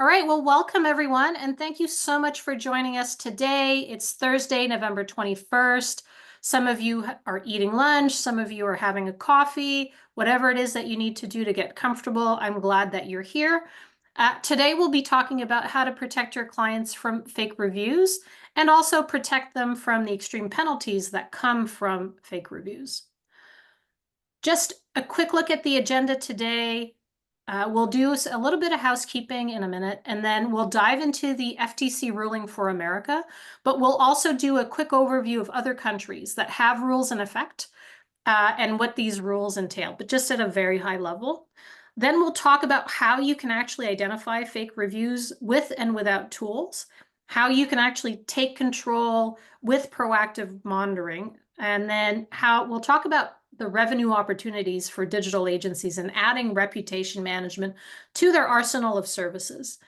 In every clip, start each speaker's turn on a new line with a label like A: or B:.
A: All right, well, welcome everyone, and thank you so much for joining us today. It's Thursday, November 21st. Some of you are eating lunch, some of you are having a coffee, whatever it is that you need to do to get comfortable. I'm glad that you're here. Today, we'll be talking about how to protect your clients from fake reviews and also protect them from the extreme penalties that come from fake reviews. Just a quick look at the agenda today. We'll do a little bit of housekeeping in a minute, and then we'll dive into the FTC ruling for America, but we'll also do a quick overview of other countries that have rules in effect and what these rules entail, but just at a very high level. Then we'll talk about how you can actually identify fake reviews with and without tools, how you can actually take control with proactive monitoring, and then how we'll talk about the revenue opportunities for digital agencies and adding reputation management to their arsenal of services.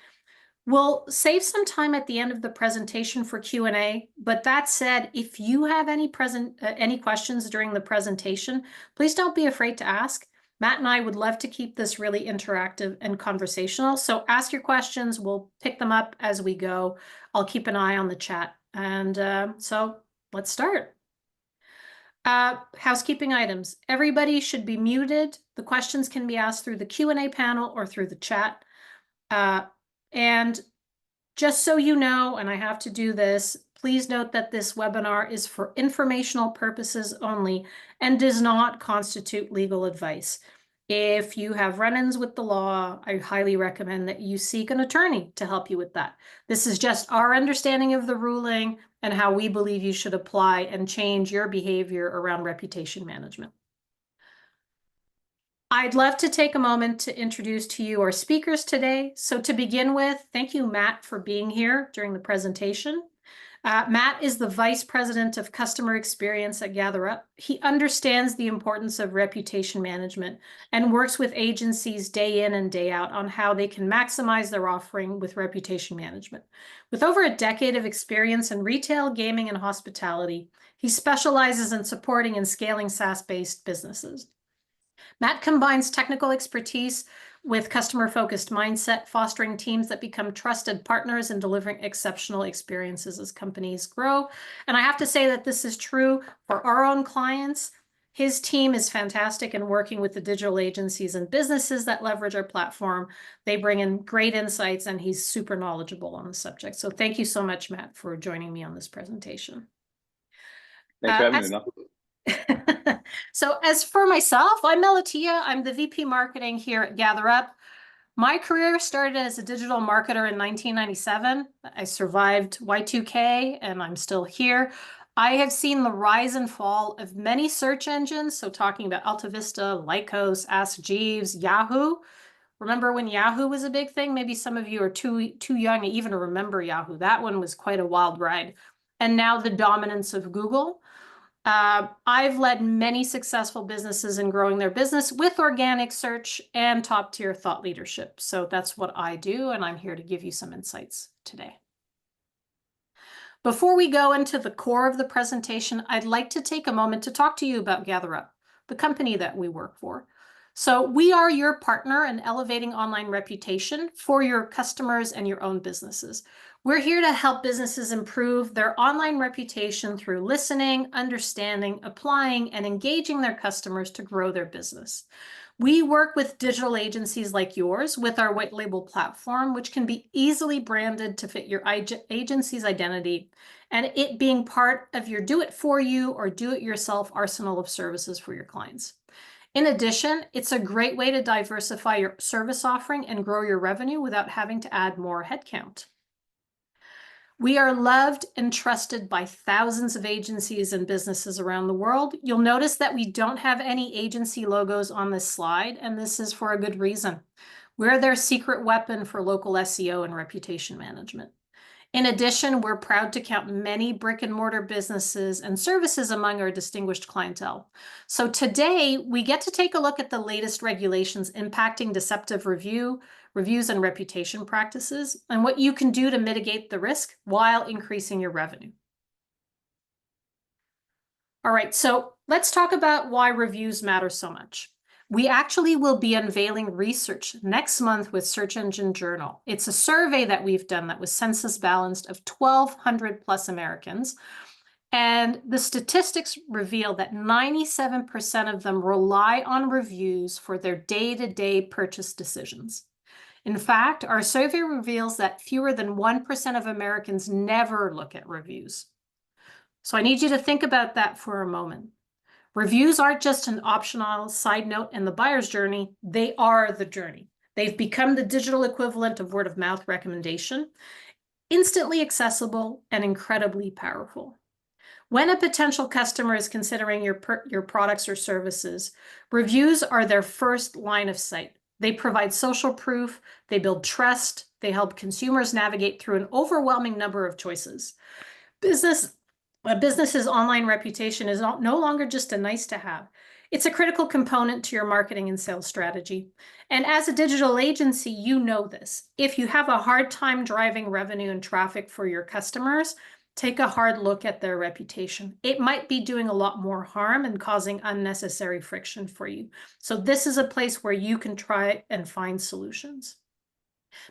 A: We'll save some time at the end of the presentation for Q&A, but that said, if you have any questions during the presentation, please don't be afraid to ask. Matt and I would love to keep this really interactive and conversational, so ask your questions. We'll pick them up as we go. I'll keep an eye on the chat. And so let's start. Housekeeping items. Everybody should be muted. The questions can be asked through the Q&A panel or through the chat. And just so you know, and I have to do this, please note that this webinar is for informational purposes only and does not constitute legal advice. If you have run-ins with the law, I highly recommend that you seek an attorney to help you with that. This is just our understanding of the ruling and how we believe you should apply and change your behavior around reputation management. I'd love to take a moment to introduce to you our speakers today. So to begin with, thank you, Matt, for being here during the presentation. Matt is the Vice President of Customer Experience at GatherUp. He understands the importance of reputation management and works with agencies day in and day out on how they can maximize their offering with reputation management. With over a decade of experience in retail, gaming, and hospitality, he specializes in supporting and scaling SaaS-based businesses. Matt combines technical expertise with customer-focused mindset, fostering teams that become trusted partners and delivering exceptional experiences as companies grow. And I have to say that this is true for our own clients. His team is fantastic in working with the digital agencies and businesses that leverage our platform. They bring in great insights, and he's super knowledgeable on the subject. So thank you so much, Matt, for joining me on this presentation.
B: Thanks for having me.
A: So as for myself, I'm Melatia. I'm the VP Marketing here at GatherUp. My career started as a digital marketer in 1997. I survived Y2K, and I'm still here. I have seen the rise and fall of many search engines, so talking about AltaVista, Lycos, Ask Jeeves, Yahoo. Remember when Yahoo was a big thing? Maybe some of you are too young to even remember Yahoo. That one was quite a wild ride. And now the dominance of Google. I've led many successful businesses in growing their business with organic search and top-tier thought leadership. So that's what I do, and I'm here to give you some insights today. Before we go into the core of the presentation, I'd like to take a moment to talk to you about GatherUp, the company that we work for. So we are your partner in elevating online reputation for your customers and your own businesses. We're here to help businesses improve their online reputation through listening, understanding, applying, and engaging their customers to grow their business. We work with digital agencies like yours with our white label platform, which can be easily branded to fit your agency's identity, and it being part of your do-it-for-you or do-it-yourself arsenal of services for your clients. In addition, it's a great way to diversify your service offering and grow your revenue without having to add more headcount. We are loved and trusted by thousands of agencies and businesses around the world. You'll notice that we don't have any agency logos on this slide, and this is for a good reason. We're their secret weapon for local SEO and reputation management. In addition, we're proud to count many brick and mortar businesses and services among our distinguished clientele. So today, we get to take a look at the latest regulations impacting deceptive reviews and reputation practices, and what you can do to mitigate the risk while increasing your revenue. All right, so let's talk about why reviews matter so much. We actually will be unveiling research next month with Search Engine Journal. It's a survey that we've done that was census balanced of 1,200 plus Americans. And the statistics reveal that 97% of them rely on reviews for their day-to-day purchase decisions. In fact, our survey reveals that fewer than 1% of Americans never look at reviews. So I need you to think about that for a moment. Reviews aren't just an optional side note in the buyer's journey, they are the journey. They've become the digital equivalent of word of mouth recommendation, instantly accessible and incredibly powerful. When a potential customer is considering your products or services, reviews are their first line of sight. They provide social proof, they build trust, they help consumers navigate through an overwhelming number of choices. A business's online reputation is no longer just a nice to have. It's a critical component to your marketing and sales strategy. And as a digital agency, you know this. If you have a hard time driving revenue and traffic for your customers, take a hard look at their reputation. It might be doing a lot more harm and causing unnecessary friction for you. So this is a place where you can try and find solutions.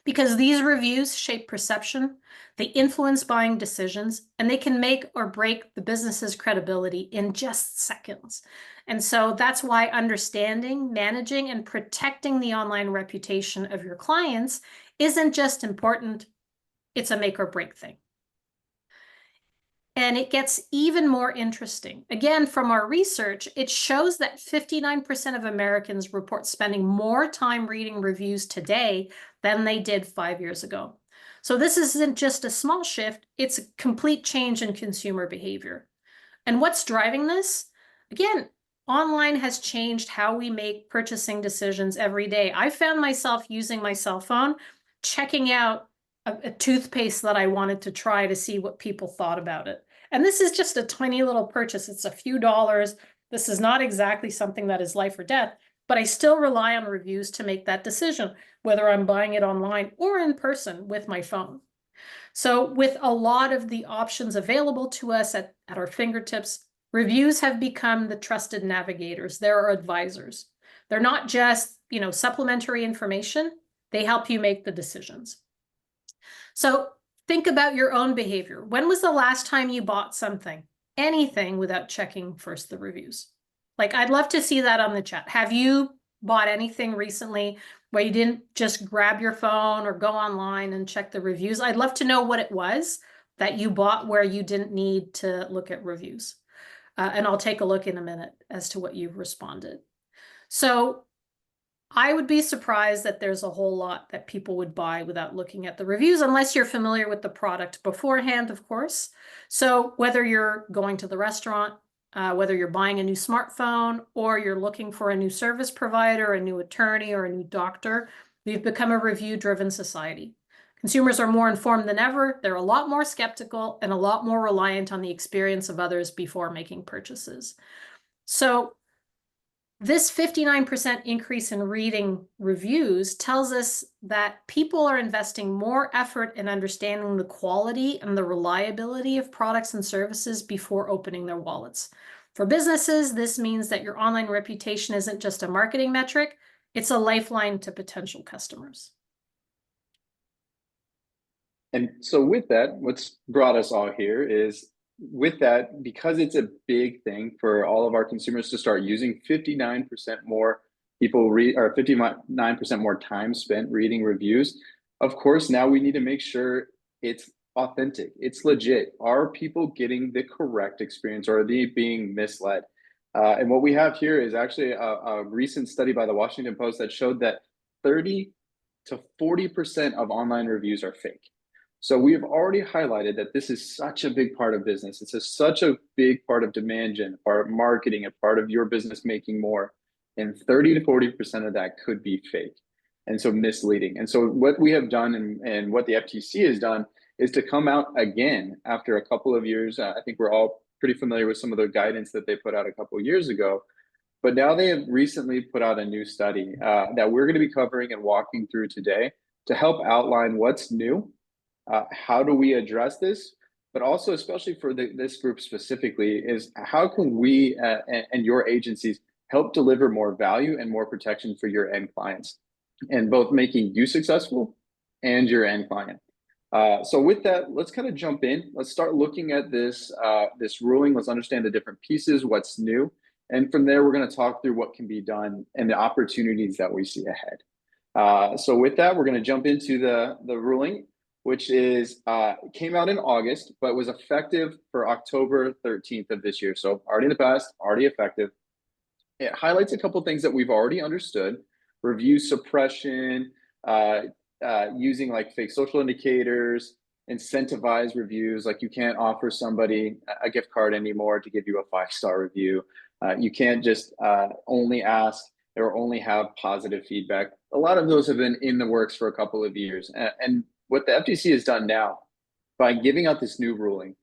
A: Because these reviews shape perception, they influence buying decisions, and they can make or break the business's credibility in just seconds. And so that's why understanding, managing, and protecting the online reputation of your clients isn't just important, it's a make or break thing. And it gets even more interesting. Again, from our research, it shows that 59% of Americans report spending more time reading reviews today than they did 5 years ago. So this isn't just a small shift, it's a complete change in consumer behavior. And what's driving this? Again, online has changed how we make purchasing decisions every day. I found myself using my cell phone, checking out a toothpaste that I wanted to try to see what people thought about it. And this is just a tiny little purchase. It's a few dollars. This is not exactly something that is life or death, but I still rely on reviews to make that decision, whether I'm buying it online or in person with my phone. So with a lot of the options available to us at our fingertips, reviews have become the trusted navigators. They're our advisors. They're not just, supplementary information. They help you make the decisions. So think about your own behavior. When was the last time you bought something, anything, without checking first the reviews? Like, I'd love to see that on the chat. Have you bought anything recently where you didn't just grab your phone or go online and check the reviews? I'd love to know what it was that you bought where you didn't need to look at reviews. And I'll take a look in a minute as to what you've responded. So I would be surprised that there's a whole lot that people would buy without looking at the reviews, unless you're familiar with the product beforehand, of course. So whether you're going to the restaurant, whether you're buying a new smartphone, or you're looking for a new service provider, a new attorney, or a new doctor, we've become a review-driven society. Consumers are more informed than ever. They're a lot more skeptical and a lot more reliant on the experience of others before making purchases. So this 59% increase in reading reviews tells us that people are investing more effort in understanding the quality and the reliability of products and services before opening their wallets. For businesses, this means that your online reputation isn't just a marketing metric, it's a lifeline to potential customers.
B: And so with that, what's brought us all here is, with that, because it's a big thing for all of our consumers to start using, 59% more people read, or 59% more time spent reading reviews. Of course, now we need to make sure it's authentic, it's legit. Are people getting the correct experience, or are they being misled? And what we have here is actually a recent study by the Washington Post that showed that 30 to 40% of online reviews are fake. So we've already highlighted that this is such a big part of business. It's such a big part of demand gen, a part of marketing, a part of your business making more. And 30 to 40% of that could be fake, and so misleading. And so what we have done, and what the FTC has done, is to come out again after a couple of years. I think we're all pretty familiar with some of the guidance that they put out a couple of years ago. But now they have recently put out a new study that we're going to be covering and walking through today to help outline what's new. How do we address this? But also, especially for this group specifically, is how can we and your agencies help deliver more value and more protection for your end clients, and both making you successful and your end client. So with that, let's kind of jump in. Let's start looking at this ruling. Let's understand the different pieces, what's new. And from there, we're going to talk through what can be done and the opportunities that we see ahead. So with that, we're going to jump into the ruling, which is came out in August, but was effective for October 13th of this year. So already in the past, already effective. It highlights a couple things that we've already understood: review suppression, using like fake social indicators, incentivize reviews. Like you can't offer somebody a gift card anymore to give you a 5-star review. You can't just only ask or only have positive feedback. A lot of those have been in the works for a couple of years. And what the FTC has done now by giving out this new ruling,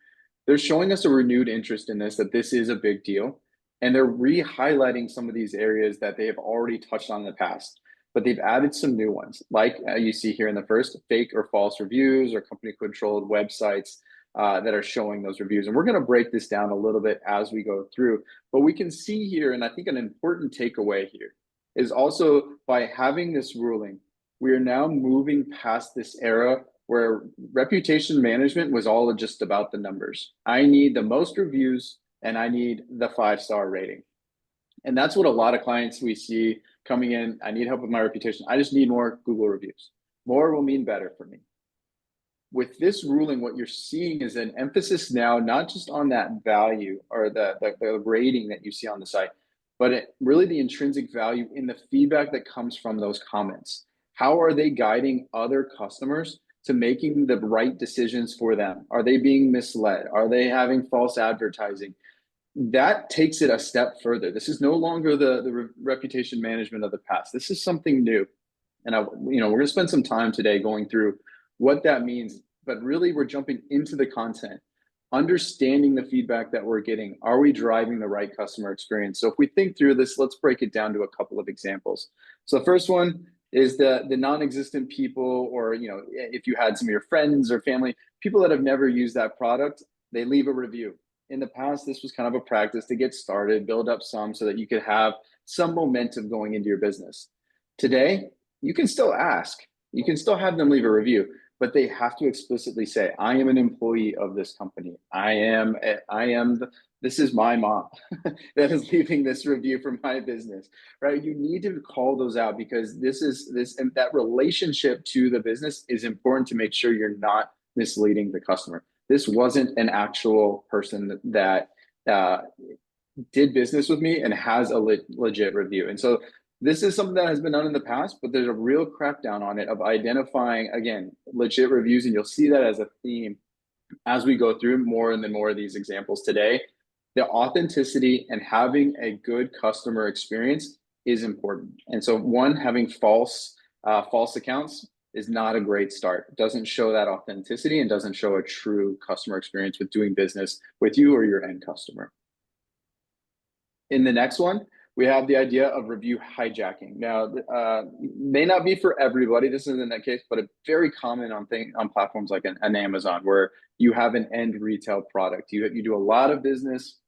B: they're showing us a renewed interest in this, that this is a big deal. And they're re-highlighting some of these areas that they have already touched on in the past, but they've added some new ones, like you see here in the first, fake or false reviews or company-controlled websites that are showing those reviews. And we're going to break this down a little bit as we go through. But we can see here, and I think an important takeaway here is also by having this ruling, we are now moving past this era where reputation management was all just about the numbers. I need the most reviews and I need the 5-star rating. And that's what a lot of clients we see coming in. I need help with my reputation. I just need more Google reviews. More will mean better for me. With this ruling, what you're seeing is an emphasis now, not just on that value or the rating that you see on the site, but really the intrinsic value in the feedback that comes from those comments. How are they guiding other customers to making the right decisions for them? Are they being misled? Are they having false advertising? That takes it a step further. This is no longer the reputation management of the past. This is something new. And we're going to spend some time today going through what that means, but really we're jumping into the content, understanding the feedback that we're getting. Are we driving the right customer experience? So if we think through this, let's break it down to a couple of examples. So the first one is the non-existent people, or if you had some of your friends or family, people that have never used that product, they leave a review. In the past, this was kind of a practice to get started, build up some so that you could have some momentum going into your business. Today, you can still ask, you can still have them leave a review, but they have to explicitly say, I am an employee of this company. This is my mom that is leaving this review for my business, right? You need to call those out, because and that relationship to the business is important to make sure you're not misleading the customer. This wasn't an actual person that did business with me and has a legit review. And so this is something that has been done in the past, but there's a real crackdown on it of identifying, again, legit reviews. And you'll see that as a theme as we go through more and more of these examples today. The authenticity and having a good customer experience is important. And so having false accounts is not a great start. It doesn't show that authenticity and doesn't show a true customer experience with doing business with you or your end customer. In the next one, we have the idea of review hijacking. Now, may not be for everybody. This isn't that case, but it's very common on platforms like an Amazon, where you have an end retail product. You do a lot of business,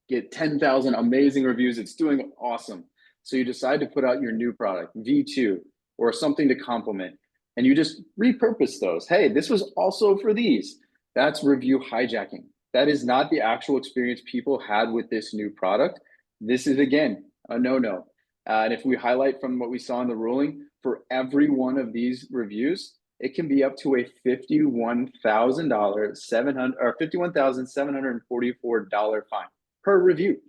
B: get 10,000 amazing reviews. It's doing awesome. So you decide to put out your new product, V2, or something to complement, and you just repurpose those. Hey, this was also for these. That's review hijacking. That is not the actual experience people had with this new product. This is, again, a no-no. And if we highlight from what we saw in the ruling, for every one of these reviews, it can be up to a $51,744 fine per review.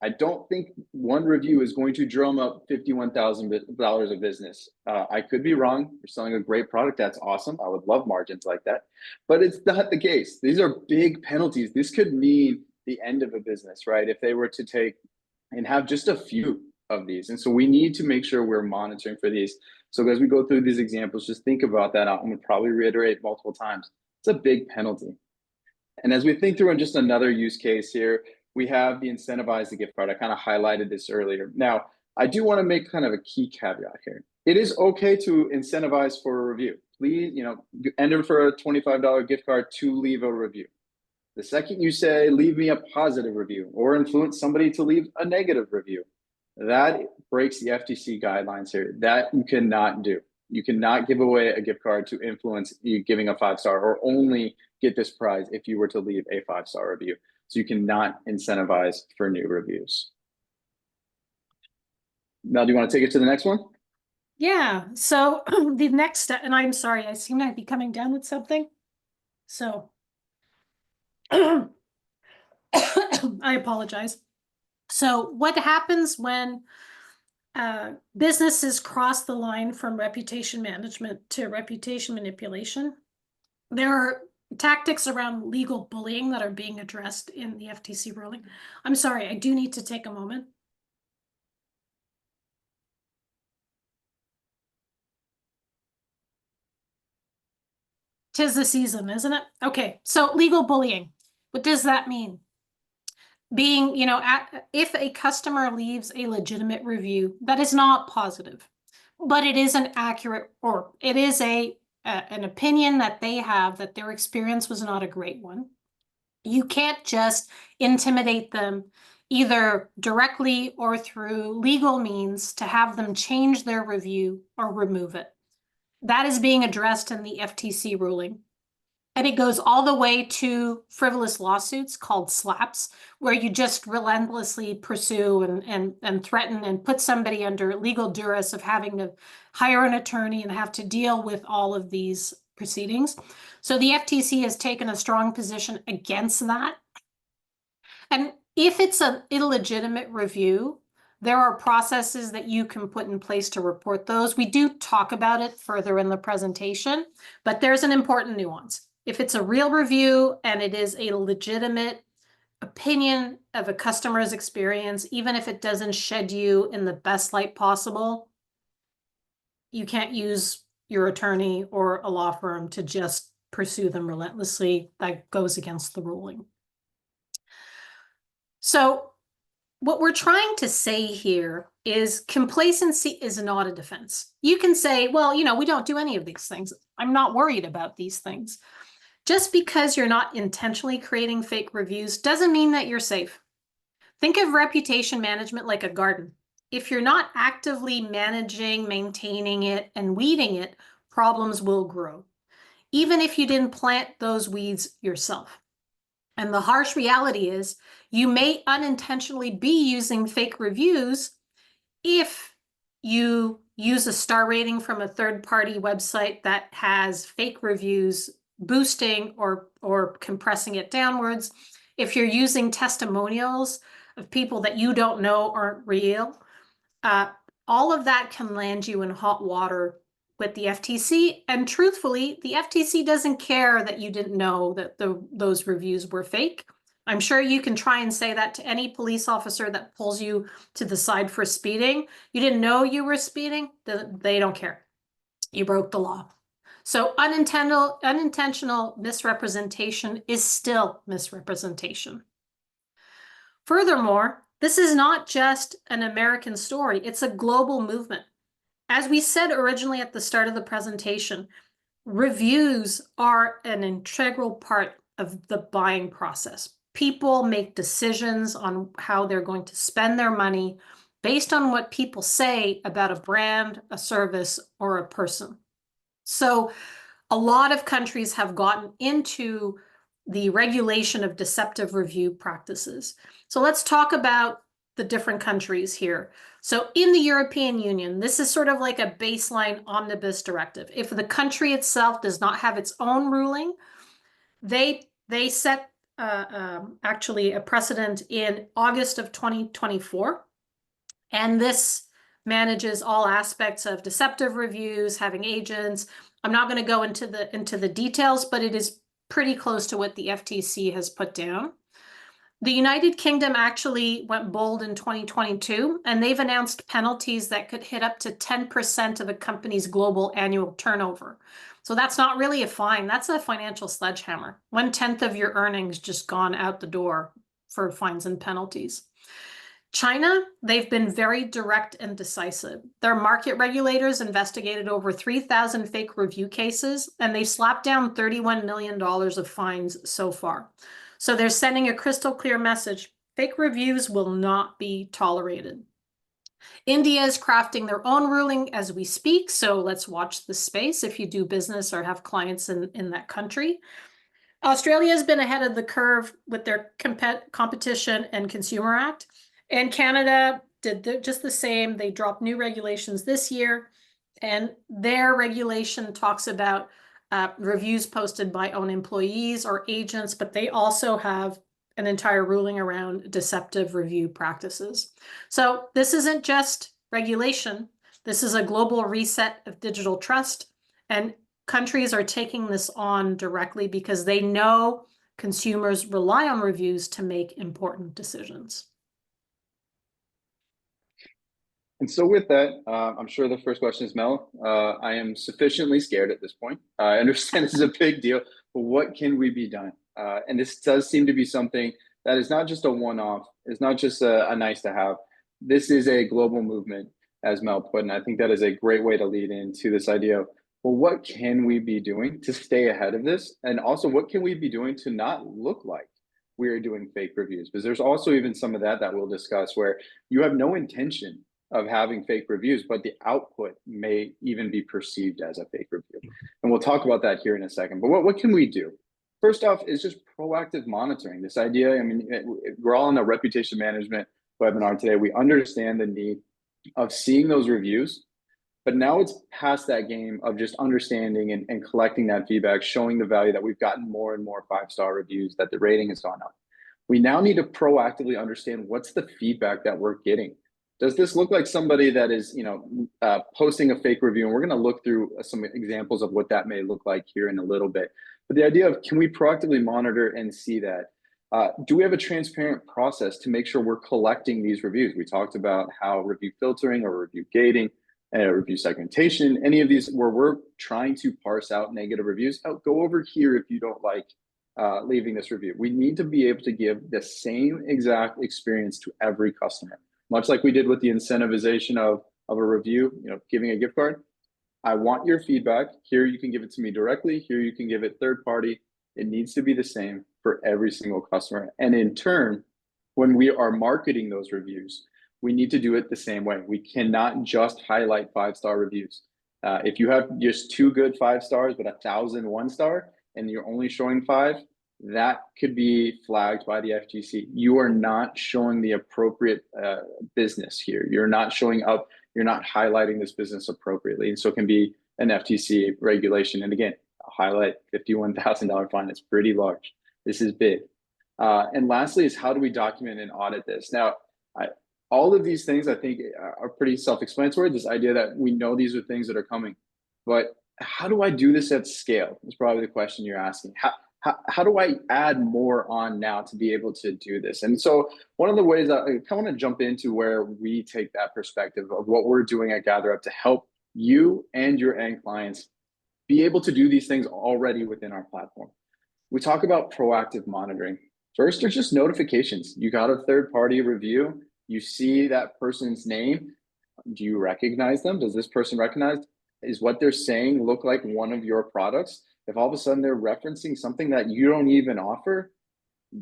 B: I don't think one review is going to drum up $51,000 of business. I could be wrong. You're selling a great product. That's awesome. I would love margins like that, but it's not the case. These are big penalties. This could mean the end of a business, right? If they were to take and have just a few of these. And so we need to make sure we're monitoring for these. So as we go through these examples, just think about that. I'm going to probably reiterate multiple times. It's a big penalty. And as we think through in just another use case here, we have the incentivize the gift card. I kind of highlighted this earlier. Now, I do want to make kind of a key caveat here. It is okay to incentivize for a review. Please, enter for a $25 gift card to leave a review. The second you say, leave me a positive review, or influence somebody to leave a negative review, That breaks the FTC guidelines here. That you cannot do. You cannot give away a gift card to influence you giving a 5-star, or only get this prize if you were to leave a 5-star review. So you cannot incentivize for new reviews. Now, do you want to take it to the next one?
A: Yeah, so the next step, and I'm sorry, I seem to be coming down with something. So I apologize. So what happens when businesses cross the line from reputation management to reputation manipulation? There are tactics around legal bullying that are being addressed in the FTC ruling. I'm sorry, I do need to take a moment. 'Tis the season, isn't it? Okay, so legal bullying. What does that mean? Being, if a customer leaves a legitimate review that is not positive, but it is an accurate, or it is an opinion that they have that their experience was not a great one, you can't just intimidate them either directly or through legal means to have them change their review or remove it. That is being addressed in the FTC ruling. And it goes all the way to frivolous lawsuits called slaps, where you just relentlessly pursue and threaten and put somebody under legal duress of having to hire an attorney and have to deal with all of these proceedings. So the FTC has taken a strong position against that. And if it's an illegitimate review, there are processes that you can put in place to report those. We do talk about it further in the presentation, but there's an important nuance. If it's a real review and it is a legitimate opinion of a customer's experience, even if it doesn't shed you in the best light possible, you can't use your attorney or a law firm to just pursue them relentlessly. That goes against the ruling. So what we're trying to say here is complacency is not a defense. You can say, well, we don't do any of these things. I'm not worried about these things. Just because you're not intentionally creating fake reviews doesn't mean that you're safe. Think of reputation management like a garden. If you're not actively managing, maintaining it, and weeding it, problems will grow, even if you didn't plant those weeds yourself. And the harsh reality is you may unintentionally be using fake reviews if you use a star rating from a third-party website that has fake reviews boosting or compressing it downwards. If you're using testimonials of people that you don't know aren't real, all of that can land you in hot water with the FTC. And truthfully, the FTC doesn't care that you didn't know that those reviews were fake. I'm sure you can try and say that to any police officer that pulls you to the side for speeding. You didn't know you were speeding. They don't care. You broke the law. So unintentional misrepresentation is still misrepresentation. Furthermore, this is not just an American story. It's a global movement. As we said originally at the start of the presentation, reviews are an integral part of the buying process. People make decisions on how they're going to spend their money based on what people say about a brand, a service, or a person. So a lot of countries have gotten into the regulation of deceptive review practices. So let's talk about the different countries here. So in the European Union, this is sort of like a baseline omnibus directive. If the country itself does not have its own ruling, they set actually a precedent in August of 2024. And this manages all aspects of deceptive reviews, having agents. I'm not going to go into the details, but it is pretty close to what the FTC has put down. The United Kingdom actually went bold in 2022, and they've announced penalties that could hit up to 10% of a company's global annual turnover. So that's not really a fine. That's a financial sledgehammer. 1/10 of your earnings just gone out the door for fines and penalties. China, they've been very direct and decisive. Their market regulators investigated over 3,000 fake review cases, and they've slapped down $31 million of fines so far. So they're sending a crystal clear message. Fake reviews will not be tolerated. India is crafting their own ruling as we speak, so let's watch the space if you do business or have clients in that country. Australia has been ahead of the curve with their Competition and Consumer Act, and Canada did just the same. They dropped new regulations this year, and their regulation talks about reviews posted by own employees or agents, but they also have an entire ruling around deceptive review practices. So this isn't just regulation. This is a global reset of digital trust, and countries are taking this on directly because they know consumers rely on reviews to make important decisions.
B: And so with that, I'm sure the first question is, Mel, I am sufficiently scared at this point. I understand this is a big deal, but what can we be done? And this does seem to be something that is not just a one-off. It's not just a nice to have. This is a global movement, as Mel put, and I think that is a great way to lead into this idea of, well, what can we be doing to stay ahead of this? And also, what can we be doing to not look like we're doing fake reviews? Because there's also even some of that we'll discuss where you have no intention of having fake reviews, but the output may even be perceived as a fake review. And we'll talk about that here in a second. But what can we do? First off is just proactive monitoring. This idea, I mean, we're all in a reputation management webinar today. We understand the need of seeing those reviews, but now it's past that game of just understanding and collecting that feedback, showing the value that we've gotten more and more 5-star reviews, that the rating has gone up. We now need to proactively understand what's the feedback that we're getting. Does this look like somebody that is, posting a fake review? And we're going to look through some examples of what that may look like here in a little bit. But the idea of, can we proactively monitor and see that? Do we have a transparent process to make sure we're collecting these reviews? We talked about how review filtering or review gating, review segmentation, any of these where we're trying to parse out negative reviews. Oh, go over here if you don't like leaving this review. We need to be able to give the same exact experience to every customer, much like we did with the incentivization of a review, giving a gift card. I want your feedback. Here you can give it to me directly. Here you can give it third party. It needs to be the same for every single customer. And in turn, when we are marketing those reviews, we need to do it the same way. We cannot just highlight 5-star reviews. If you have just 2 good 5 stars, but 1,000 1-star, and you're only showing 5, that could be flagged by the FTC. You are not showing the appropriate business here. You're not showing up. You're not highlighting this business appropriately. And so it can be an FTC regulation. And again, I'll highlight $51,000 fine. It's pretty large. This is big. And lastly is, how do we document and audit this? Now, all of these things I think are pretty self-explanatory. This idea that we know these are things that are coming, but how do I do this at scale? Is probably the question you're asking. How do I add more on now to be able to do this? And so one of the ways that I kind of want to jump into where we take that perspective of what we're doing at GatherUp to help you and your end clients be able to do these things already within our platform. We talk about proactive monitoring. First, there's just notifications. You got a third-party review. You see that person's name. Do you recognize them? Does this person recognize? Is what they're saying look like one of your products? If all of a sudden they're referencing something that you don't even offer,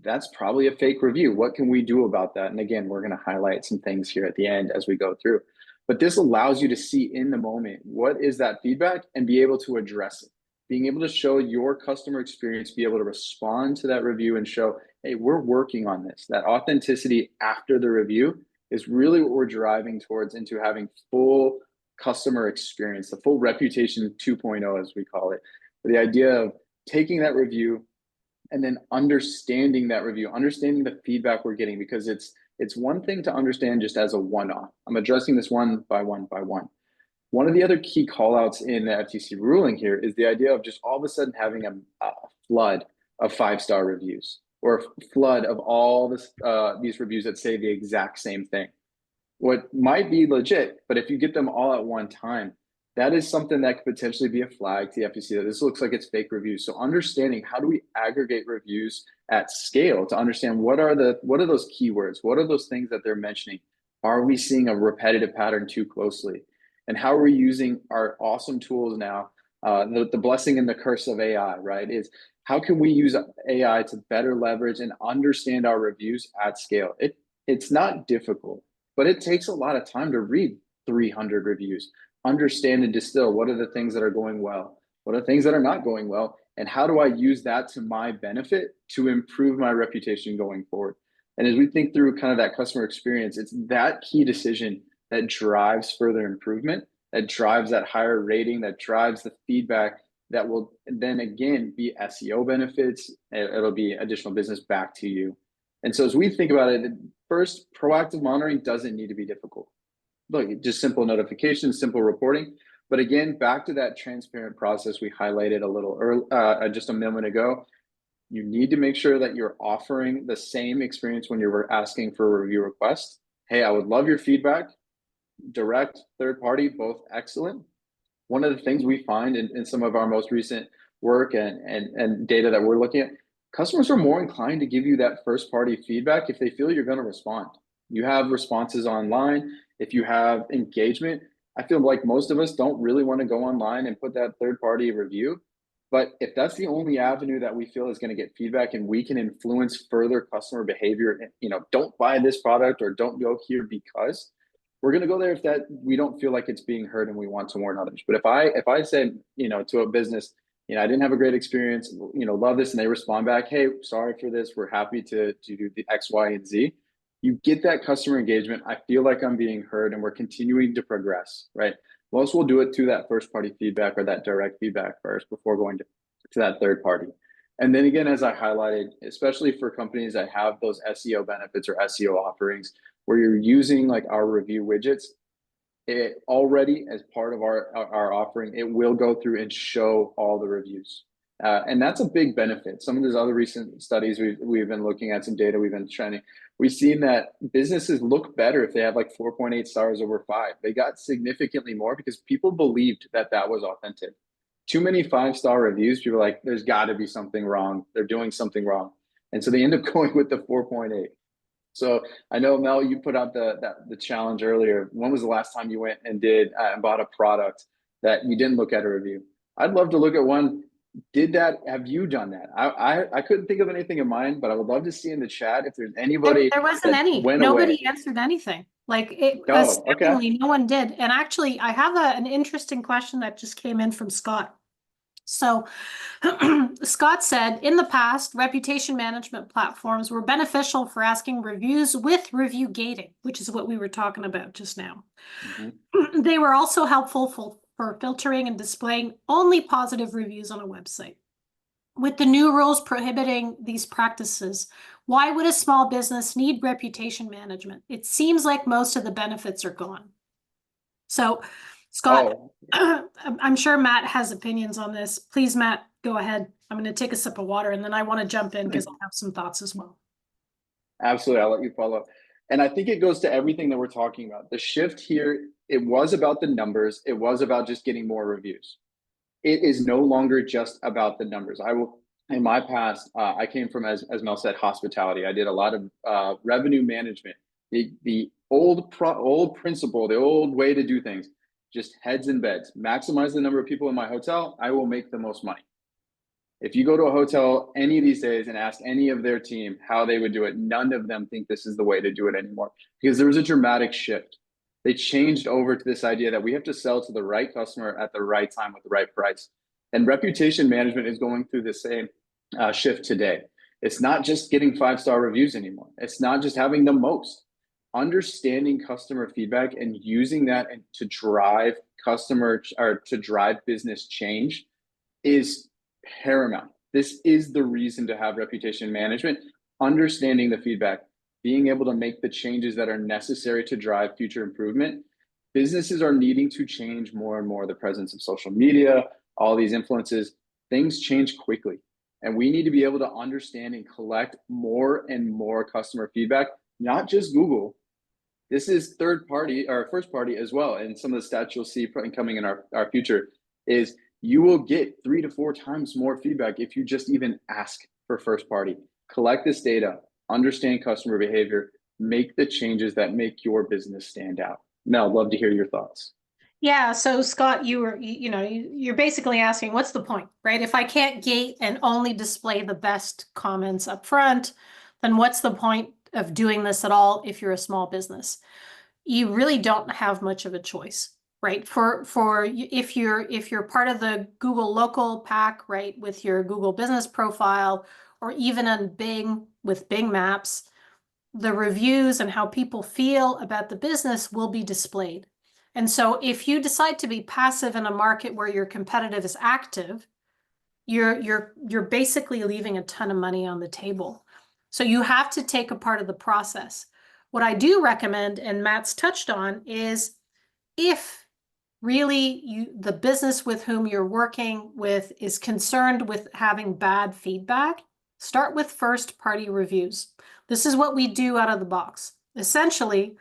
B: that's probably a fake review. What can we do about that? And again, we're going to highlight some things here at the end as we go through. But this allows you to see in the moment, what is that feedback, and be able to address it. Being able to show your customer experience, be able to respond to that review and show, hey, we're working on this. That authenticity after the review is really what we're driving towards, into having full customer experience, the full reputation 2.0, as we call it. The idea of taking that review and then understanding that review, understanding the feedback we're getting, because it's one thing to understand just as a one-off. I'm addressing this one by one by one. One of the other key callouts in the FTC ruling here is the idea of just all of a sudden having a flood of 5-star reviews, or a flood of all this, these reviews that say the exact same thing. What might be legit, but if you get them all at one time, that is something that could potentially be a flag to the FTC that this looks like it's fake reviews. So understanding, how do we aggregate reviews at scale to understand what are those keywords? What are those things that they're mentioning? Are we seeing a repetitive pattern too closely? And how are we using our awesome tools now? The blessing and the curse of AI, right? Is how can we use AI to better leverage and understand our reviews at scale? It's not difficult. but it takes a lot of time to read 300 reviews, understand and distill what are the things that are going well, what are the things that are not going well, and how do I use that to my benefit to improve my reputation going forward. And as we think through kind of that customer experience, it's that key decision that drives further improvement, that drives that higher rating, that drives the feedback that will then again be SEO benefits. It'll be additional business back to you. And so as we think about it, first, proactive monitoring doesn't need to be difficult. Look, just simple notifications, simple reporting. But again, back to that transparent process we highlighted a little early, just a moment ago. You need to make sure that you're offering the same experience when you're asking for a review request. Hey, I would love your feedback. Direct, third party, both excellent. One of the things we find in some of our most recent work and data that we're looking at, customers are more inclined to give you that first party feedback if they feel you're going to respond. You have responses online. If you have engagement, I feel like most of us don't really want to go online and put that third party review. But if that's the only avenue that we feel is going to get feedback and we can influence further customer behavior, don't buy this product or don't go here because we're going to go there if that we don't feel like it's being heard and we want to warn others. But if I say, to a business, I didn't have a great experience, love this, and they respond back, hey, sorry for this, we're happy to do the X, Y, and Z. You get that customer engagement. I feel like I'm being heard and we're continuing to progress, right? Most will do it to that first party feedback or that direct feedback first before going to that third party. And then again, as I highlighted, especially for companies that have those SEO benefits or SEO offerings where you're using like our review widgets, it already as part of our offering, it will go through and show all the reviews. And that's a big benefit. Some of those other recent studies we've been looking at, some data we've been trending, we've seen that businesses look better if they have like 4.8 stars over 5. They got significantly more because people believed that was authentic. Too many 5-star reviews, people are like, there's got to be something wrong. They're doing something wrong. And so they end up going with the 4.8. So I know, Mel, you put out the challenge earlier. When was the last time you went and did and bought a product that you didn't look at a review? I'd love to look at one. Have you done that? I couldn't think of anything in mind, but I would love to see in the chat if there's anybody
A: There wasn't
B: that
A: any.
B: went
A: Nobody
B: away.
A: answered anything.
B: Oh, okay.
A: Astoundingly, no one did. And actually, I have an interesting question that just came in from Scott. So Scott said, in the past, reputation management platforms were beneficial for asking reviews with review gating, which is what we were talking about just now.
B: Mm-hmm.
A: They were also helpful for filtering and displaying only positive reviews on a website. With the new rules prohibiting these practices, why would a small business need reputation management? It seems like most of the benefits are gone. So, Scott, I'm sure Matt has opinions on this. Please, Matt, go ahead. I'm going to take a sip of water and then I want to jump in because I have some thoughts as well.
B: Absolutely. I'll let you follow up. And I think it goes to everything that we're talking about. The shift here, it was about the numbers. It was about just getting more reviews. It is no longer just about the numbers. In my past, I came from, as Mel said, hospitality. I did a lot of revenue management. The old principle, the old way to do things, just heads and beds. Maximize the number of people in my hotel. I will make the most money. If you go to a hotel any of these days and ask any of their team how they would do it, none of them think this is the way to do it anymore because there was a dramatic shift. They changed over to this idea that we have to sell to the right customer at the right time with the right price. And reputation management is going through the same shift today. It's not just getting 5-star reviews anymore. It's not just having the most. Understanding customer feedback and using that to drive business change is paramount. This is the reason to have reputation management, understanding the feedback, being able to make the changes that are necessary to drive future improvement. Businesses are needing to change more and more. The presence of social media, all these influences, things change quickly. And we need to be able to understand and collect more and more customer feedback, not just Google. This is third party or first party as well. And some of the stats you'll see coming in our future is you will get 3 to 4 times more feedback if you just even ask for first party. Collect this data, understand customer behavior, make the changes that make your business stand out. Mel, I'd love to hear your thoughts.
A: Yeah, so Scott, you're basically asking, what's the point, right? If I can't gate and only display the best comments up front, then what's the point of doing this at all if you're a small business? you really don't have much of a choice, right? If you're part of the Google local pack, right, with your Google business profile, or even on Bing with Bing Maps, the reviews and how people feel about the business will be displayed. And so if you decide to be passive in a market where your competitive is active, you're basically leaving a ton of money on the table. So you have to take a part of the process. What I do recommend, and Matt's touched on, is if really the business with whom you're working with is concerned with having bad feedback, start with first party reviews. This is what we do out of the box. Essentially,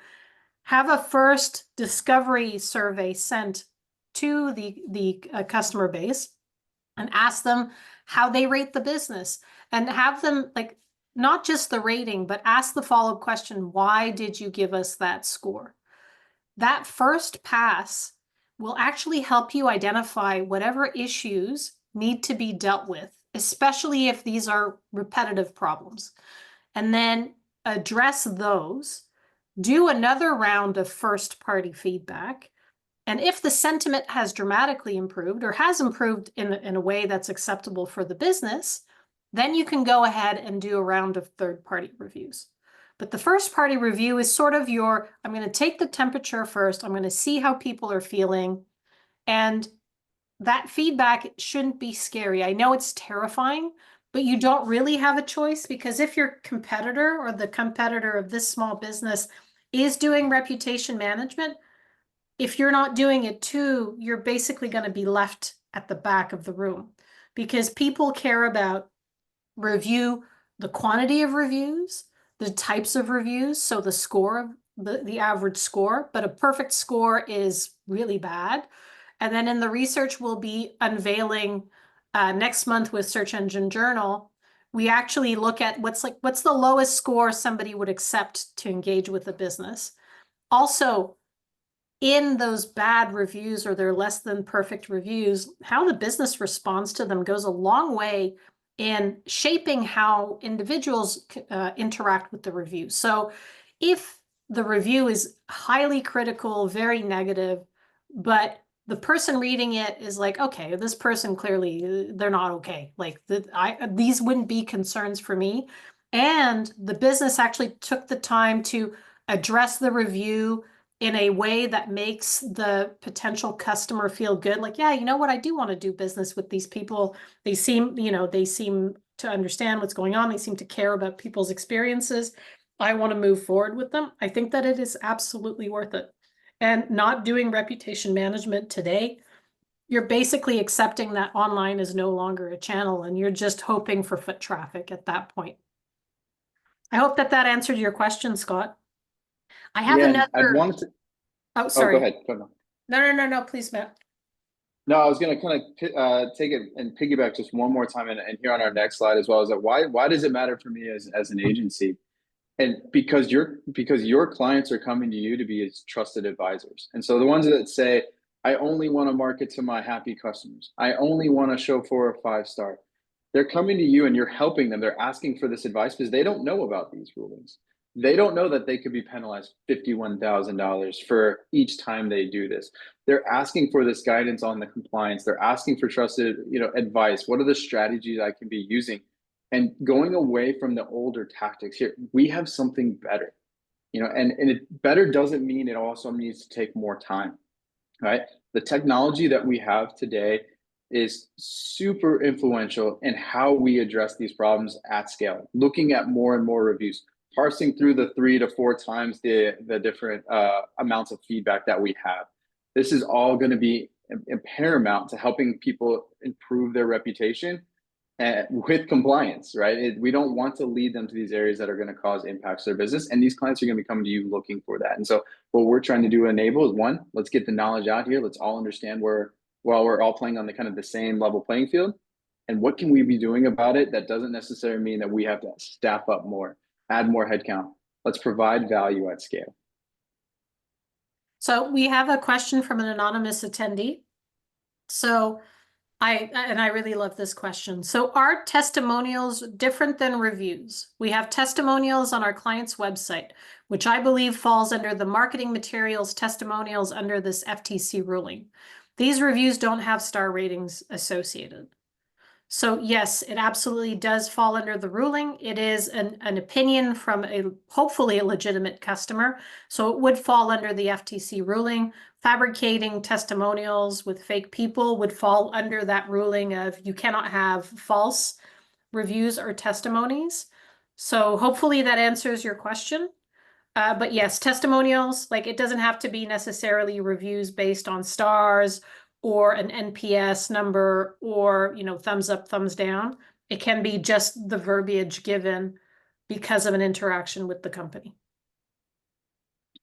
A: have a first discovery survey sent to the customer base and ask them how they rate the business, and have them, like, not just the rating, but ask the follow-up question, why did you give us that score? That first pass will actually help you identify whatever issues need to be dealt with, especially if these are repetitive problems, and then address those. Do another round of first party feedback. And if the sentiment has dramatically improved or has improved in a way that's acceptable for the business, then you can go ahead and do a round of third-party reviews. But the first-party review is sort of I'm going to take the temperature first. I'm going to see how people are feeling. And that feedback shouldn't be scary. I know it's terrifying, but you don't really have a choice, because if your competitor or the competitor of this small business is doing reputation management, if you're not doing it too, you're basically going to be left at the back of the room, because people care about the quantity of reviews, the types of reviews, so the score of the average score, but a perfect score is really bad. And then in the research we'll be unveiling next month with Search Engine Journal, we actually look at what's the lowest score somebody would accept to engage with the business. Also, in those bad reviews, or they're less than perfect reviews, how the business responds to them goes a long way in shaping how individuals interact with the review. So if the review is highly critical, very negative, but the person reading it is like, okay, this person clearly, they're not okay. Like these wouldn't be concerns for me. And the business actually took the time to address the review in a way that makes the potential customer feel good. Like, yeah, you know what? I do want to do business with these people. They seem to understand what's going on. They seem to care about people's experiences. I want to move forward with them. I think that it is absolutely worth it. And not doing reputation management today, you're basically accepting that online is no longer a channel, and you're just hoping for foot traffic at that point. I hope that answered your question, Scott. I have
B: Yeah, and I'd
A: another.
B: wanted to.
A: Oh,
B: Oh, go
A: sorry.
B: ahead. Go on.
A: No, please, Matt.
B: No, I was going to kind of take it and piggyback just one more time, and here on our next slide as well, is that why does it matter for me as an agency? And because your clients are coming to you to be as trusted advisors. And so the ones that say, I only want to market to my happy customers, I only want to show 4 or 5 star, they're coming to you and you're helping them. They're asking for this advice because they don't know about these rulings. They don't know that they could be penalized $51,000 for each time they do this. They're asking for this guidance on the compliance. They're asking for trusted, advice. What are the strategies I can be using? And going away from the older tactics here, we have something better, and it better doesn't mean it also needs to take more time, right? The technology that we have today is super influential in how we address these problems at scale, looking at more and more reviews, parsing through the 3 to 4 times the different amounts of feedback that we have. This is all going to be paramount to helping people improve their reputation with compliance, right? We don't want to lead them to these areas that are going to cause impacts to their business. And these clients are going to be coming to you looking for that. And so what we're trying to do enable is, one, let's get the knowledge out here. Let's all understand while we're all playing on the kind of the same level playing field. And what can we be doing about it? That doesn't necessarily mean that we have to staff up more, add more headcount. Let's provide value at scale.
A: So we have a question from an anonymous attendee. So I really love this question. So are testimonials different than reviews? We have testimonials on our client's website, which I believe falls under the marketing materials testimonials under this FTC ruling. These reviews don't have star ratings associated. So yes, it absolutely does fall under the ruling. It is an opinion from hopefully a legitimate customer. So it would fall under the FTC ruling. Fabricating testimonials with fake people would fall under that ruling of you cannot have false reviews or testimonies. So hopefully that answers your question. But yes, testimonials, like it doesn't have to be necessarily reviews based on stars or an NPS number or, you know, thumbs up, thumbs down. It can be just the verbiage given because of an interaction with the company.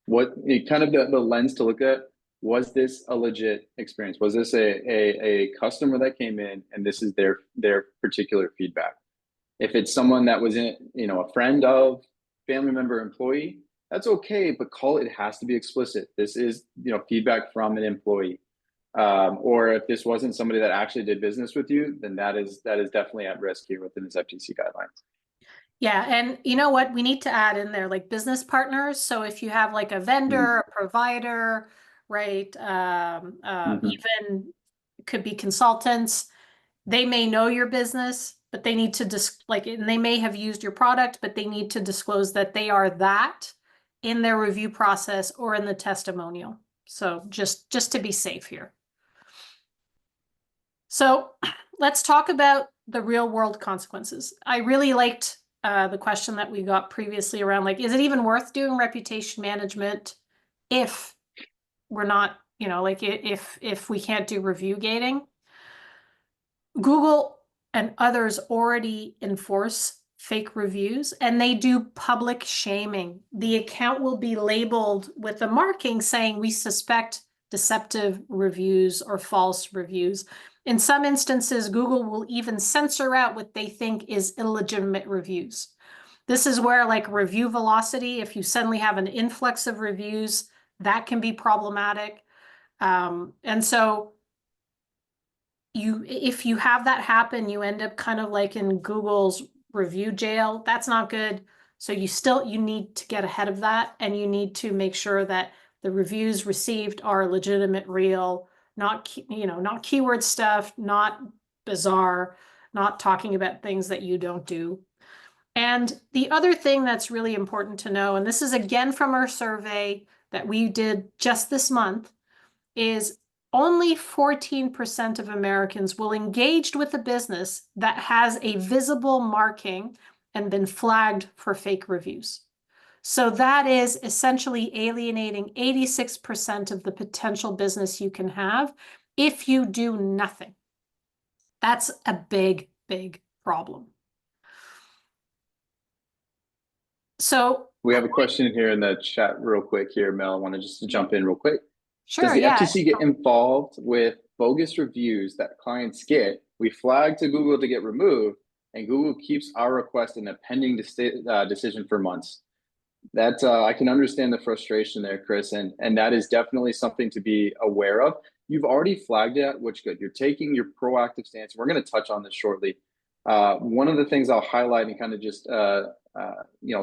B: What kind of the lens to look at, was this a legit experience? Was this a customer that came in and this is their particular feedback? If it's someone that was in, you know, a friend of, family member, employee, that's okay, but it has to be explicit. This is, you know, feedback from an employee. Or if this wasn't somebody that actually did business with you, then that is definitely at risk here within this FTC guidelines.
A: Yeah, and you know what? We need to add in there like business partners. So if you have like a vendor, a provider, right?
B: Mm-hmm.
A: Even could be consultants. They may know your business, but they need to and they may have used your product, but they need to disclose that they are that in their review process or in the testimonial. So just to be safe here. So let's talk about the real world consequences. I really liked the question that we got previously around like, is it even worth doing reputation management if we're not, you know, like if we can't do review gating? Google and others already enforce fake reviews and they do public shaming. The account will be labeled with a marking saying we suspect deceptive reviews or false reviews. In some instances, Google will even censor out what they think is illegitimate reviews. This is where like review velocity, if you suddenly have an influx of reviews, that can be problematic. And so if you have that happen, you end up kind of like in Google's review jail. That's not good. So you need to get ahead of that and you need to make sure that the reviews received are legitimate, real, not keyword stuff, not bizarre, not talking about things that you don't do. And the other thing that's really important to know, and this is again from our survey that we did just this month, is only 14% of Americans will engage with a business that has a visible marking and been flagged for fake reviews. So that is essentially alienating 86% of the potential business you can have if you do nothing. That's a big, big problem. So
B: We have a question here in the chat real quick here, Mel. I want to just jump in real quick. Does
A: sure,
B: the
A: yeah.
B: FTC get involved with bogus reviews that clients get? We flag to Google to get removed, and Google keeps our request in a pending decision for months. That I can understand the frustration there, Chris, and that is definitely something to be aware of. You've already flagged it, which good. You're taking your proactive stance. We're going to touch on this shortly. One of the things I'll highlight and kind of just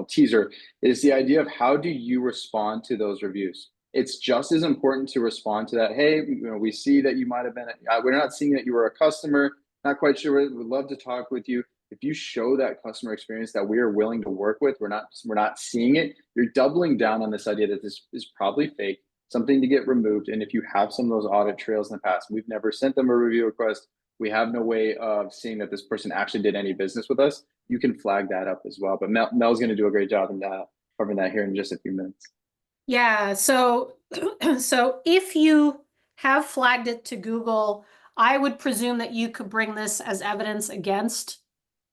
B: teaser is the idea of how do you respond to those reviews. It's just as important to respond to that. Hey, we see that you might have been. We're not seeing that you were a customer. Not quite sure. We'd love to talk with you. If you show that customer experience that we are willing to work with, we're not seeing it. You're doubling down on this idea that this is probably fake, something to get removed. And if you have some of those audit trails in the past, we've never sent them a review request. We have no way of seeing that this person actually did any business with us. You can flag that up as well. But Mel's going to do a great job in covering that here in just a few minutes.
A: Yeah, so if you have flagged it to Google, I would presume that you could bring this as evidence against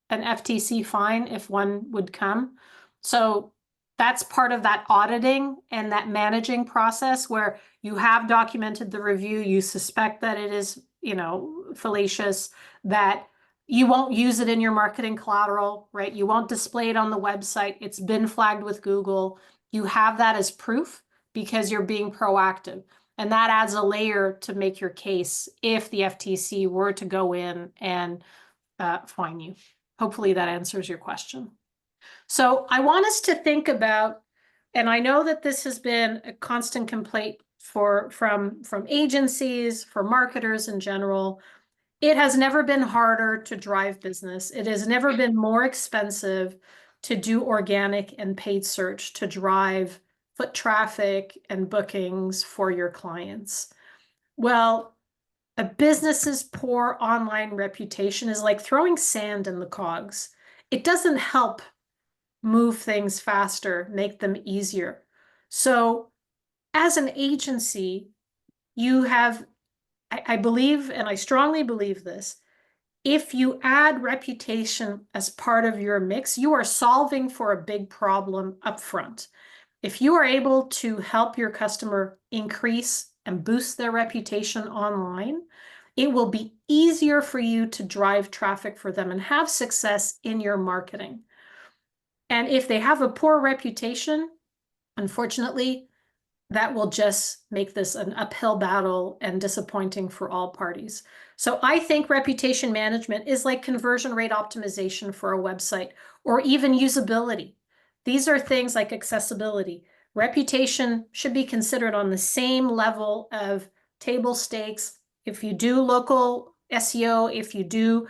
A: an FTC fine if one would come. So that's part of that auditing and that managing process where you have documented the review, you suspect that it is, fallacious, that you won't use it in your marketing collateral, right? You won't display it on the website. It's been flagged with Google. You have that as proof because you're being proactive. And that adds a layer to make your case if the FTC were to go in and fine you. Hopefully that answers your question. So I want us to think about, and I know that this has been a constant complaint from agencies, for marketers in general. It has never been harder to drive business. It has never been more expensive to do organic and paid search to drive foot traffic and bookings for your clients. Well, a business's poor online reputation is like throwing sand in the cogs. It doesn't help move things faster, make them easier. So, as an agency, you have, I believe, and I strongly believe this, if you add reputation as part of your mix, you are solving for a big problem upfront. If you are able to help your customer increase and boost their reputation online, it will be easier for you to drive traffic for them and have success in your marketing. And if they have a poor reputation, unfortunately, that will just make this an uphill battle and disappointing for all parties. So I think reputation management is like conversion rate optimization for a website, or even usability. These are things like accessibility. Reputation should be considered on the same level of table stakes. If you do local SEO, if you do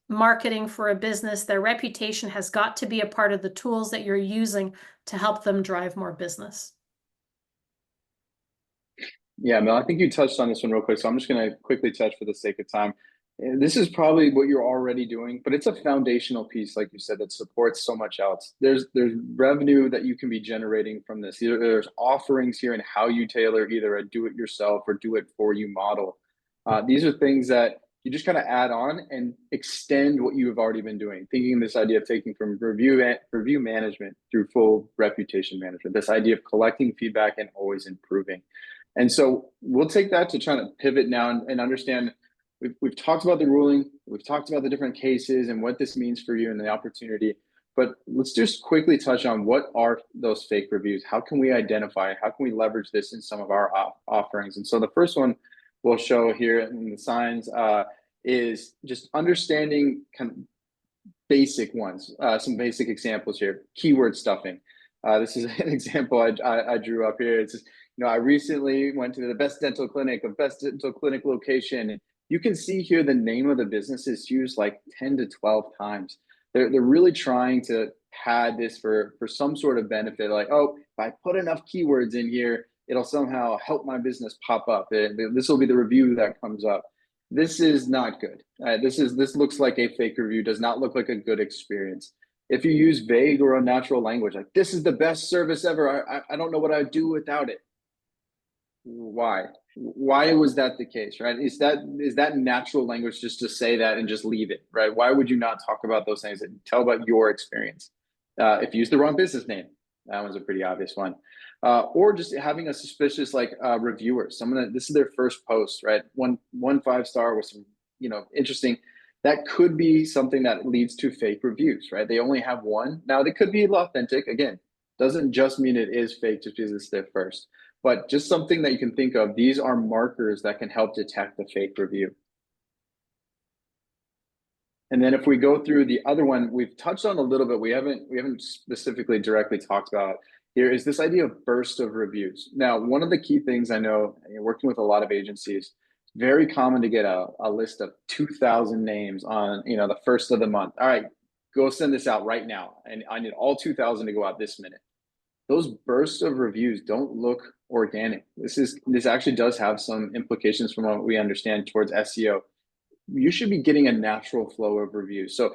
A: marketing for a business, their reputation has got to be a part of the tools that you're using to help them drive more business.
B: Yeah, Mel, I think you touched on this one real quick, so I'm just going to quickly touch for the sake of time. This is probably what you're already doing, but it's a foundational piece, like you said, that supports so much else. There's revenue that you can be generating from this. There's offerings here and how you tailor either a do-it-yourself or do-it-for-you model. These are things that you just kind of add on and extend what you have already been doing. Thinking this idea of taking from review management through full reputation management. This idea of collecting feedback and always improving. And so we'll take that to try to pivot now and understand. We've talked about the ruling, we've talked about the different cases and what this means for you and the opportunity. But let's just quickly touch on what are those fake reviews? How can we identify? How can we leverage this in some of our offerings? And so the first one we'll show here in the signs is just understanding kind of basic ones, some basic examples here. Keyword stuffing. This is an example I drew up here. It's just, I recently went to the best dental clinic location. And you can see here the name of the business is used like 10 to 12 times. They're really trying to pad this for some sort of benefit. Like, oh, if I put enough keywords in here, it'll somehow help my business pop up. This will be the review that comes up. This is not good. This looks like a fake review. Does not look like a good experience. If you use vague or unnatural language, like this is the best service ever, I don't know what I'd do without it. Why was that the case, right? Is that natural language just to say that and just leave it, right? Why would you not talk about those things and tell about your experience? If you use the wrong business name, that one's a pretty obvious one. Or just having a suspicious reviewer, someone that this is their first post, right? One 5-star with some, interesting. That could be something that leads to fake reviews, right? They only have one. Now they could be authentic. Again, doesn't just mean it is fake just because it's their first. But just something that you can think of, these are markers that can help detect the fake review. And then if we go through the other one, we've touched on a little bit, we haven't specifically directly talked about here, is this idea of burst of reviews. Now, one of the key things I know, working with a lot of agencies, very common to get a list of 2,000 names on the first of the month. All right, go send this out right now. And I need all 2,000 to go out this minute. Those bursts of reviews don't look organic. This actually does have some implications from what we understand towards SEO. You should be getting a natural flow of reviews. So,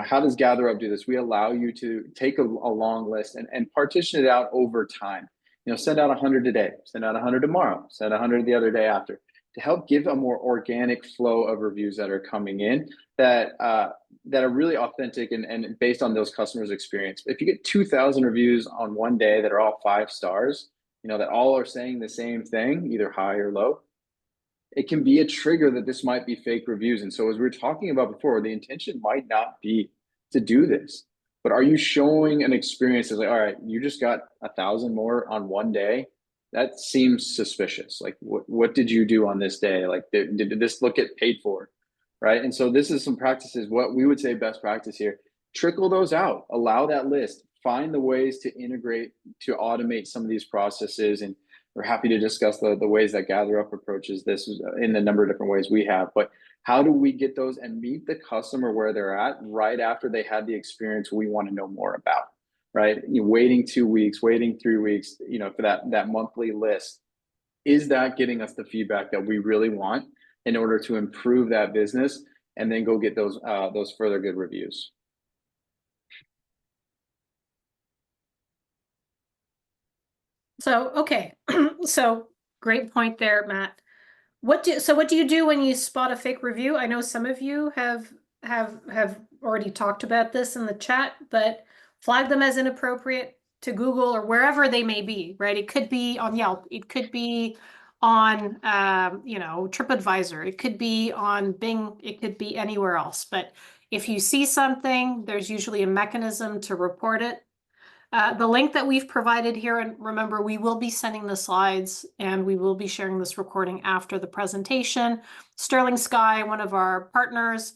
B: how does GatherUp do this? We allow you to take a long list and partition it out over time. Send out 100 today, send out 100 tomorrow, send 100 the other day after, to help give a more organic flow of reviews that are coming in that are really authentic and based on those customers' experience. If you get 2,000 reviews on one day that are all 5 stars, that all are saying the same thing, either high or low, it can be a trigger that this might be fake reviews. And so as we were talking about before, the intention might not be to do this, but are you showing an experience that's like, all right, you just got 1,000 more on one day? that seems suspicious. Like, what did you do on this day? Like, did this look get paid for? Right. And so this is some practices, what we would say best practice here, trickle those out, allow that list, find the ways to integrate, to automate some of these processes. And we're happy to discuss the ways that GatherUp approaches this in the number of different ways we have. But how do we get those and meet the customer where they're at right after they had the experience we want to know more about? Right? You're waiting 2 weeks, waiting 3 weeks, for that monthly list. Is that getting us the feedback that we really want in order to improve that business and then go get those further good reviews?
A: So, okay. So great point there, Matt. What do you do when you spot a fake review? I know some of you have already talked about this in the chat, but flag them as inappropriate to Google or wherever they may be, right? It could be on Yelp, it could be on TripAdvisor, it could be on Bing, it could be anywhere else. But if you see something, there's usually a mechanism to report it. The link that we've provided here, and remember, we will be sending the slides and we will be sharing this recording after the presentation. Sterling Sky, one of our partners,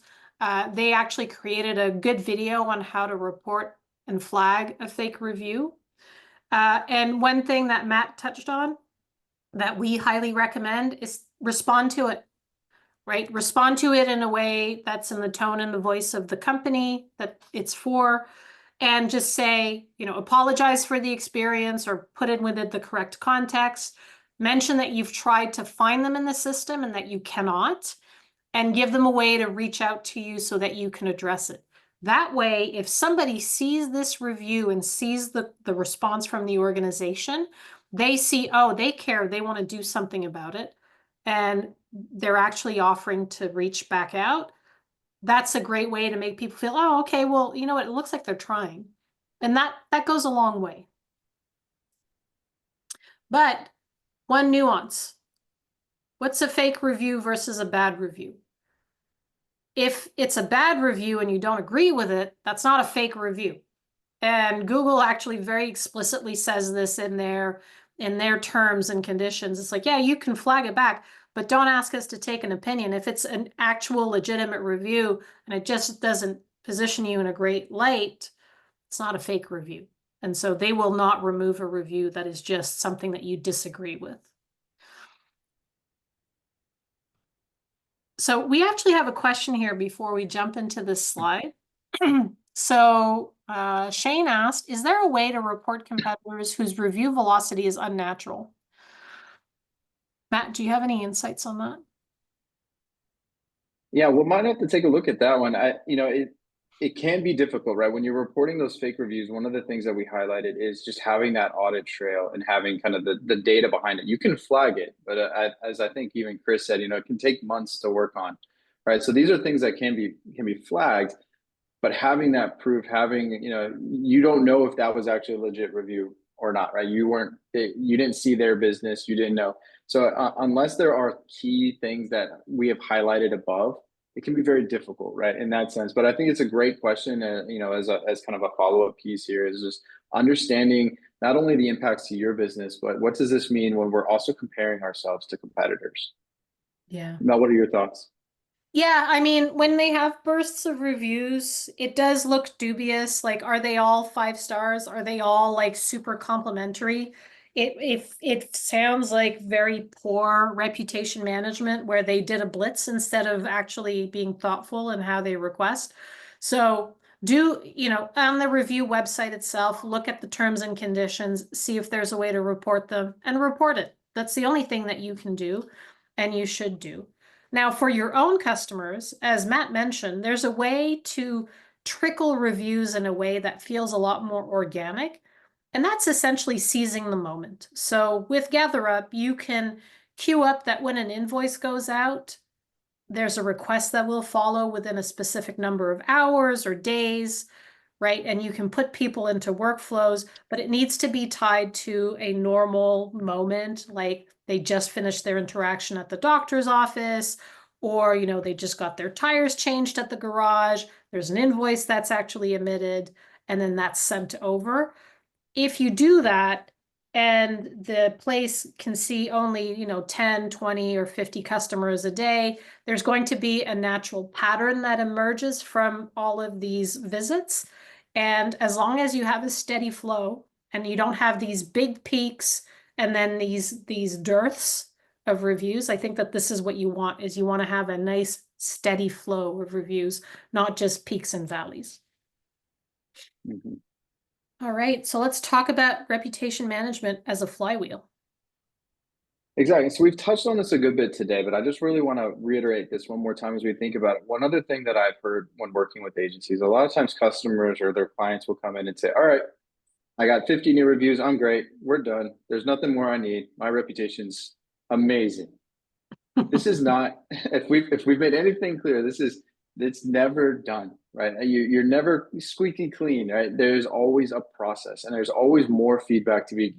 A: they actually created a good video on how to report and flag a fake review. And one thing that Matt touched on that we highly recommend is respond to it, right? Respond to it in a way that's in the tone and the voice of the company that it's for. And just say, apologize for the experience or put in with it the correct context. Mention that you've tried to find them in the system and that you cannot, and give them a way to reach out to you so that you can address it. That way, if somebody sees this review and sees the response from the organization, they see, oh, they care, they want to do something about it, and they're actually offering to reach back out. That's a great way to make people feel, oh, okay, well, you know what, it looks like they're trying. And that goes a long way. But one nuance. What's a fake review versus a bad review? If it's a bad review and you don't agree with it, that's not a fake review. And Google actually very explicitly says this in their terms and conditions. It's like, yeah, you can flag it back, but don't ask us to take an opinion. If it's an actual legitimate review and it just doesn't position you in a great light, it's not a fake review. And so they will not remove a review that is just something that you disagree with. So we actually have a question here before we jump into this slide. So Shane asked, is there a way to report competitors whose review velocity is unnatural? Matt, do you have any insights on that?
B: Yeah, we might have to take a look at that one. It can be difficult, right? When you're reporting those fake reviews, one of the things that we highlighted is just having that audit trail and having kind of the data behind it. You can flag it, but as I think even Chris said, it can take months to work on, right? So these are things that can be flagged, but having that proof, you don't know if that was actually a legit review or not, right? You didn't see their business, you didn't know. So unless there are key things that we have highlighted above, it can be very difficult, right? In that sense. But I think it's a great question, as kind of a follow-up piece here is just understanding not only the impacts to your business, but what does this mean when we're also comparing ourselves to competitors?
A: Yeah.
B: Now, what are your thoughts?
A: Yeah, I mean, when they have bursts of reviews, it does look dubious. Like, are they all 5 stars? Are they all like super complimentary? It sounds like very poor reputation management where they did a blitz instead of actually being thoughtful in how they request. So on the review website itself, look at the terms and conditions, see if there's a way to report them and report it. That's the only thing that you can do and you should do. Now, for your own customers, as Matt mentioned, there's a way to trickle reviews in a way that feels a lot more organic, and that's essentially seizing the moment. So with GatherUp, you can queue up that when an invoice goes out, there's a request that will follow within a specific number of hours or days, right? And you can put people into workflows, but it needs to be tied to a normal moment, like they just finished their interaction at the doctor's office, or they just got their tires changed at the garage. There's an invoice that's actually emitted, and then that's sent over. If you do that and the place can see only, 10, 20, or 50 customers a day, there's going to be a natural pattern that emerges from all of these visits. And as long as you have a steady flow and you don't have these big peaks and then these dearths of reviews, I think that this is what you want, is you want to have a nice steady flow of reviews, not just peaks and valleys.
B: Mhm.
A: All right, so let's talk about reputation management as a flywheel.
B: Exactly. So we've touched on this a good bit today, but I just really want to reiterate this one more time as we think about it. One other thing that I've heard when working with agencies, a lot of times customers or their clients will come in and say, all right, I got 50 new reviews. I'm great. We're done. There's nothing more I need. My reputation's amazing. This is not, if we've made anything clear, it's never done, right? You're never squeaky clean, right? There's always a process, and there's always more feedback to be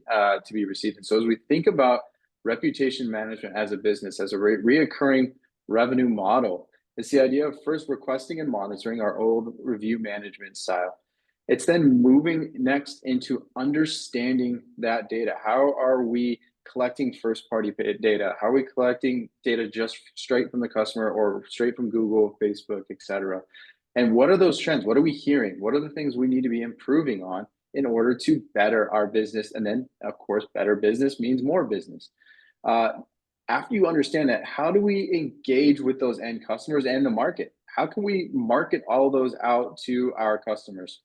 B: received. And so as we think about reputation management as a business, as a reoccurring revenue model, it's the idea of first requesting and monitoring our old review management style. It's then moving next into understanding that data. How are we collecting first party data? How are we collecting data just straight from the customer or straight from Google, Facebook, etc.? And what are those trends? What are we hearing? What are the things we need to be improving on in order to better our business? And then, of course, better business means more business. Uh, After you understand that, how do we engage with those end customers and the market? How can we market all of those out to our customers?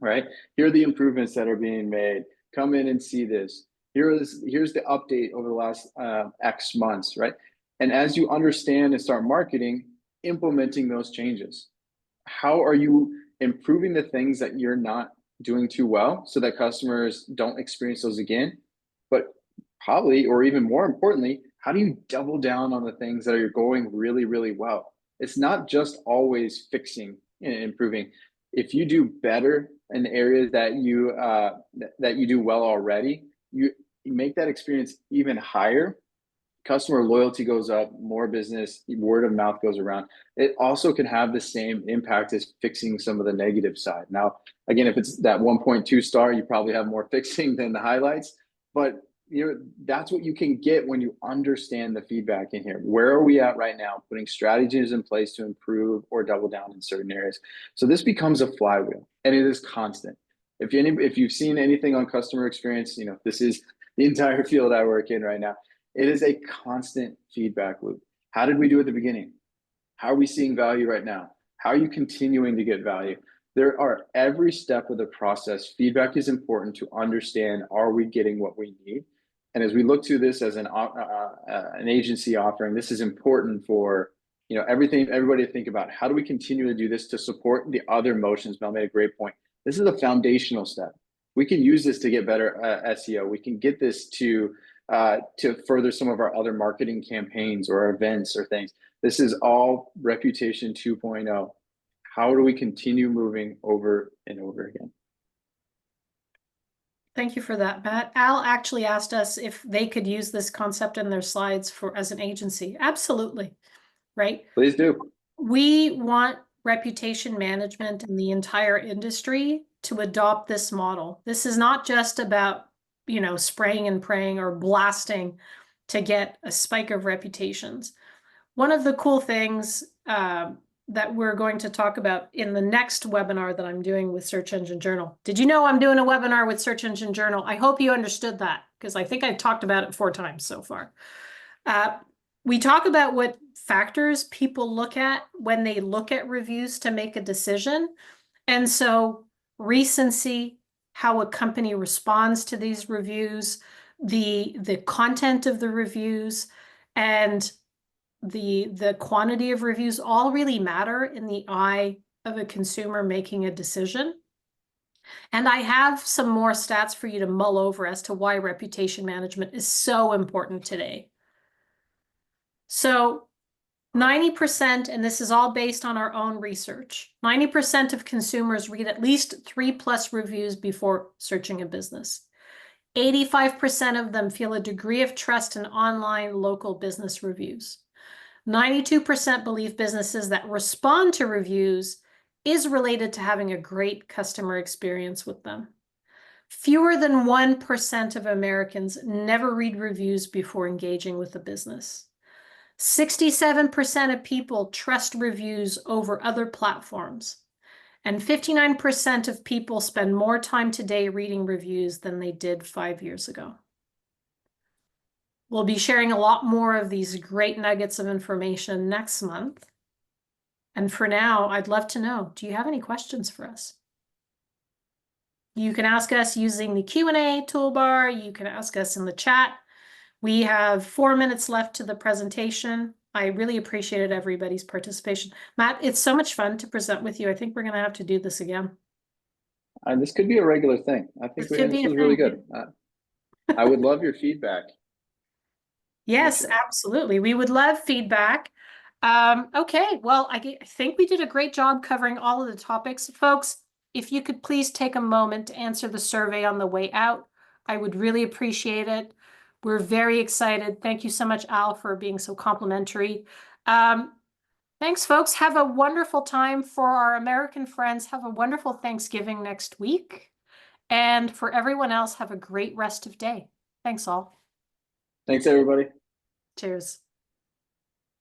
B: Right? Here are the improvements that are being made. Come in and see this. Here's the update over the last X months, right? And as you understand and start marketing, implementing those changes. How are you improving the things that you're not doing too well so that customers don't experience those again? But probably, or even more importantly, how do you double down on the things that are going really, really well? It's not just always fixing and improving. If you do better in areas that you do well already, you make that experience even higher. Customer loyalty goes up, more business, word of mouth goes around. It also can have the same impact as fixing some of the negative side. Now, again, if it's that 1.2 star, you probably have more fixing than the highlights, but that's what you can get when you understand the feedback in here. Where are we at right now? Putting strategies in place to improve or double down in certain areas. So this becomes a flywheel, and it is constant. If you've seen anything on customer experience, this is the entire field I work in right now. It is a constant feedback loop. How did we do at the beginning? How are we seeing value right now? How are you continuing to get value? There are every step of the process. Feedback is important to understand, are we getting what we need? And as we look to this as an agency offering, this is important for everybody to think about. How do we continue to do this to support the other motions? Mel made a great point. This is a foundational step. We can use this to get better SEO. We can get this to further some of our other marketing campaigns or events or things. This is all reputation 2.0. How do we continue moving over and over again?
A: Thank you for that, Matt. Al actually asked us if they could use this concept in their slides as an agency. Absolutely, right?
B: Please do.
A: We want reputation management in the entire industry to adopt this model. This is not just about, spraying and praying or blasting to get a spike of reputations. One of the cool things that we're going to talk about in the next webinar that I'm doing with Search Engine Journal. Did you know I'm doing a webinar with Search Engine Journal? I hope you understood that, because I think I've talked about it 4 times so far. We talk about what factors people look at when they look at reviews to make a decision. And so recency, how a company responds to these reviews, the content of the reviews, and the quantity of reviews all really matter in the eye of a consumer making a decision. And I have some more stats for you to mull over as to why reputation management is so important today. So 90%, and this is all based on our own research, 90% of consumers read at least 3+ reviews before searching a business. 85% of them feel a degree of trust in online local business reviews. 92% believe businesses that respond to reviews is related to having a great customer experience with them. Fewer than 1% of Americans never read reviews before engaging with a business. 67% of people trust reviews over other platforms. And 59% of people spend more time today reading reviews than they did 5 years ago. We'll be sharing a lot more of these great nuggets of information next month. And for now, I'd love to know, do you have any questions for us? You can ask us using the Q&A toolbar. You can ask us in the chat. We have 4 minutes left to the presentation. I really appreciated everybody's participation. Matt, it's so much fun to present with you. I think we're going to have to do this again.
B: This could be a regular thing. I think
A: This could
B: this
A: be a
B: was really
A: thing.
B: good. I would love your feedback.
A: Yes, absolutely. We would love feedback. Okay, well, I think we did a great job covering all of the topics. Folks, if you could please take a moment to answer the survey on the way out, I would really appreciate it. We're very excited. Thank you so much, Al, for being so complimentary. Thanks, folks. Have a wonderful time. For our American friends, have a wonderful Thanksgiving next week. And for everyone else, have a great rest of day. Thanks, all.
B: Thanks, everybody.
A: Cheers.